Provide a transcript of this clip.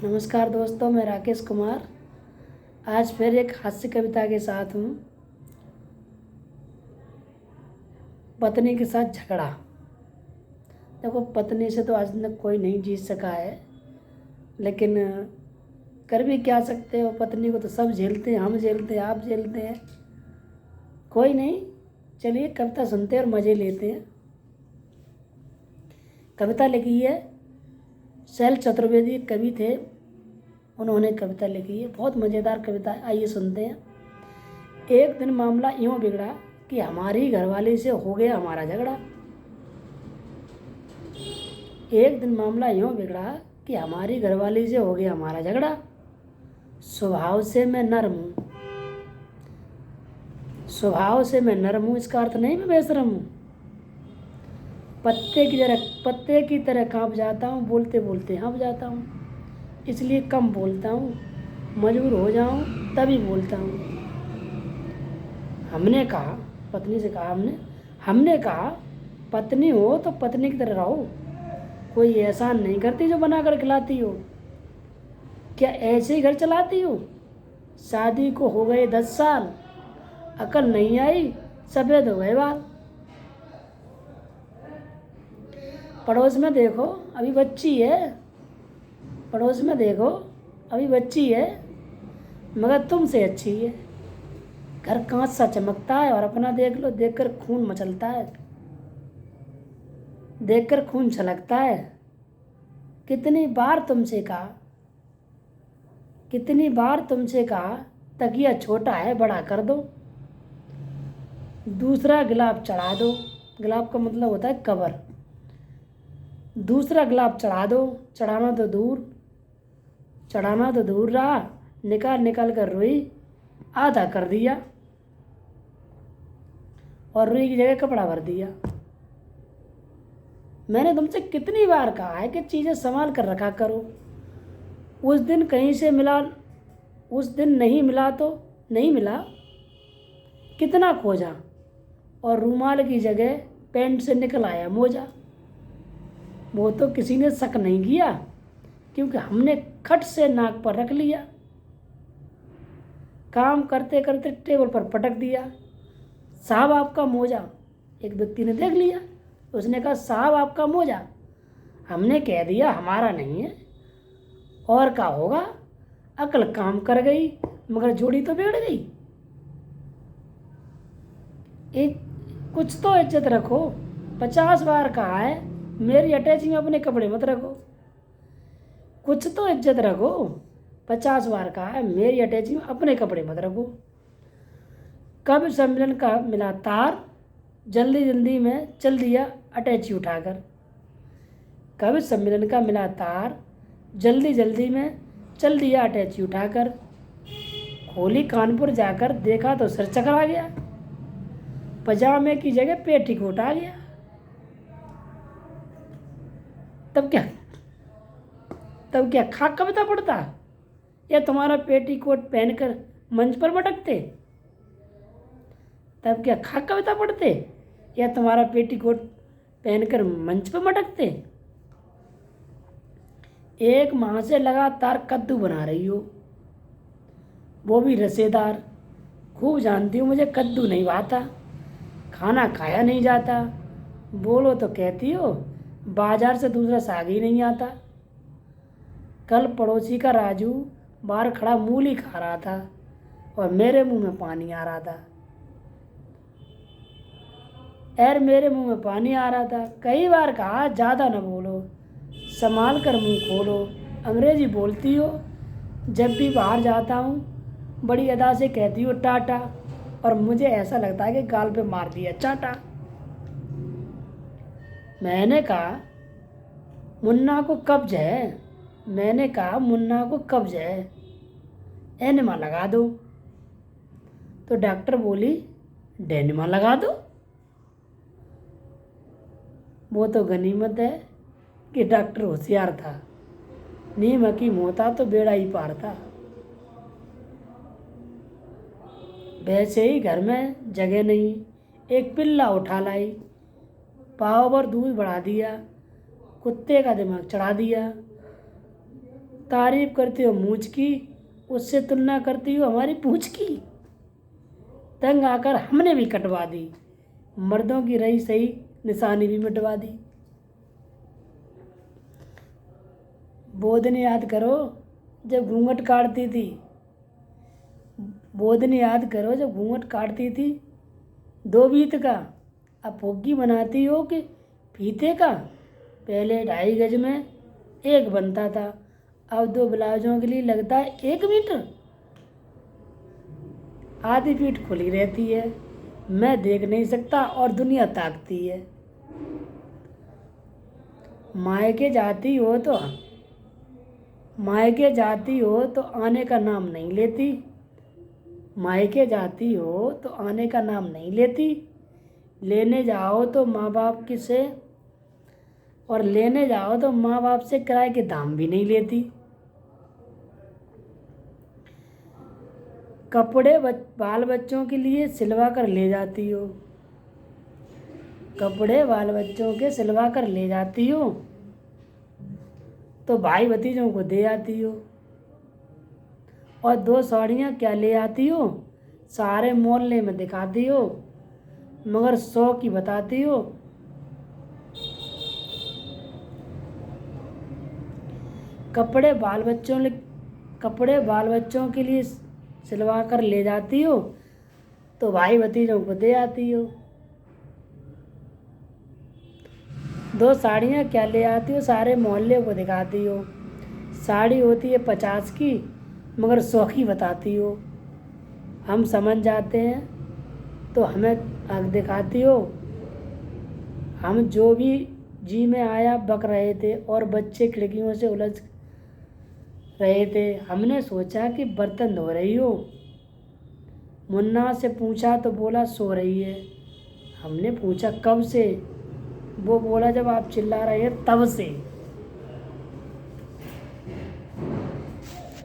नमस्कार दोस्तों, मैं राकेश कुमार आज फिर एक हास्य कविता के साथ हूँ। पत्नी के साथ झगड़ा। देखो, पत्नी से तो आज तक कोई नहीं जीत सका है, लेकिन कर भी क्या सकते हो। पत्नी को तो सब झेलते हैं, हम झेलते हैं, आप झेलते हैं, कोई नहीं। चलिए कविता सुनते हैं और मज़े लेते हैं। कविता लिखी है शैल चतुर्वेदी, कवि थे, उन्होंने कविता लिखी है। बहुत मज़ेदार कविता है, आइए सुनते हैं। एक दिन मामला यूँ बिगड़ा कि हमारी घरवाली से हो गया हमारा झगड़ा। एक दिन मामला यूँ बिगड़ा कि हमारी घरवाली से हो गया हमारा झगड़ा। स्वभाव से मैं नर्म हूँ, स्वभाव से मैं नर्म हूँ, इसका अर्थ नहीं मैं बेशरम हूँ। पत्ते की तरह काँप जाता हूँ, बोलते बोलते हाँफ जाता हूँ, इसलिए कम बोलता हूँ, मजबूर हो जाऊँ तभी बोलता हूँ। हमने कहा, पत्नी से कहा हमने कहा पत्नी हो तो पत्नी की तरह रहो, कोई एहसान नहीं करती जो बना कर खिलाती हो। क्या ऐसे ही घर चलाती हो? शादी को हो गए 10 साल, अकल नहीं आई, सफ़ेद हो गए बाल। पड़ोस में देखो अभी बच्ची है, पड़ोस में देखो अभी बच्ची है, मगर तुमसे अच्छी है। घर कांच सा चमकता है और अपना देख लो, देखकर खून मचलता है, देखकर खून छलकता है। कितनी बार तुमसे कहा तकिया छोटा है बड़ा कर दो, दूसरा गिलाफ चढ़ा दो। गिलाफ का मतलब होता है कवर। दूसरा गिलाफ चढ़ा दो, चढ़ाना तो दूर रहा, निकाल कर रुई आधा कर दिया और रुई की जगह कपड़ा भर दिया। मैंने तुमसे कितनी बार कहा है कि चीज़ें संभाल कर रखा करो। उस दिन नहीं मिला तो नहीं मिला, कितना खोजा और रूमाल की जगह पैंट से निकल आया मोजा। वो तो किसी ने शक नहीं किया, क्योंकि हमने खट से नाक पर रख लिया। काम करते करते टेबल पर पटक दिया। साहब आपका मोजा, एक व्यक्ति ने देख लिया, उसने कहा साहब आपका मोजा। हमने कह दिया हमारा नहीं है, और क्या होगा। अकल काम कर गई मगर जोड़ी तो बिगड़ गई। कुछ तो इज्जत रखो, 50 बार कहा है मेरी अटैची में अपने कपड़े मत रखो। कुछ तो इज्जत रखो, 50 बार कहा है मेरी अटैची में अपने कपड़े मत रखो। कब सम्मेलन का मिला तार, जल्दी जल्दी में चल दिया अटैची उठाकर। कब सम्मेलन का मिला तार, जल्दी जल्दी में चल दिया अटैची उठाकर। खोली कानपुर जाकर देखा तो सिर चकरा गया, पजामे की जगह पेटीकोट आ गया। तब क्या खाक कविता पढ़ता, या तुम्हारा पेटीकोट पहनकर मंच पर मटकते? तब क्या खाक कविता पढ़ते, या तुम्हारा पेटीकोट पहनकर मंच पर मटकते? एक माह से लगातार कद्दू बना रही हो, वो भी रसेदार। खूब जानती हूँ मुझे कद्दू नहीं भाता, खाना खाया नहीं जाता। बोलो तो कहती हो बाजार से दूसरा साग ही नहीं आता। कल पड़ोसी का राजू बाहर खड़ा मूली खा रहा था और मेरे मुंह में पानी आ रहा था। मेरे मुंह में पानी आ रहा था। कई बार कहा ज़्यादा न बोलो, संभाल कर मुंह खोलो। अंग्रेजी बोलती हो, जब भी बाहर जाता हूँ बड़ी अदा से कहती हो टाटा, और मुझे ऐसा लगता है कि गाल पे मार दिया चाटा। मैंने कहा मुन्ना को कब्ज है, एनिमा लगा दो। तो डॉक्टर बोली डेनिमा लगा दो। वो तो गनीमत है कि डॉक्टर होशियार था, नीम हकीम होता तो बेड़ा ही पार था। वैसे ही घर में जगह नहीं, एक पिल्ला उठा लाई, पाव भर दूध बढ़ा दिया, कुत्ते का दिमाग चढ़ा दिया। तारीफ करती हो मूछ की, उससे तुलना करती हो हमारी पूंछ की। तंग आकर हमने भी कटवा दी, मर्दों की रही सही निशानी भी मिटवा दी। वो दिन याद करो जब घूंघट काटती थी, वो दिन याद करो जब घूंघट काटती थी 2 बीत का। अब फुग्गी बनाती हो कि फीते का। पहले 2.5 गज में 1 बनता था, अब 2 ब्लाउजों के लिए लगता है 1 मीटर। आधी पीठ खुली रहती है, मैं देख नहीं सकता और दुनिया ताकती है। मायके जाती हो तो आने का नाम नहीं लेती। मायके जाती हो तो आने का नाम नहीं लेती। लेने जाओ तो माँ बाप से किराए के दाम भी नहीं लेती। कपड़े बाल बच्चों के लिए सिलवा कर ले जाती हो। कपड़े बाल बच्चों के सिलवा कर ले जाती हो तो भाई भतीजों को दे आती हो। और 2 साड़ियाँ क्या ले आती हो, सारे मोहल्ले में दिखाती हो, मगर 100 की बताती हो। कपड़े बाल बच्चों के लिए सिलवा कर ले जाती हो तो भाई भतीजों को दे आती हो। 2 साड़ियाँ क्या ले आती हो, सारे मोहल्ले को दिखाती हो। साड़ी होती है 50 की, मगर 100 की बताती हो। हम समझ जाते हैं तो हमें आग दिखाती हो। हम जो भी जी में आया बक रहे थे और बच्चे खिड़कियों से उलझ रहे थे। हमने सोचा कि बर्तन धो रही हो। मुन्ना से पूछा तो बोला सो रही है। हमने पूछा कब से, वो बोला जब आप चिल्ला रहे हैं तब से।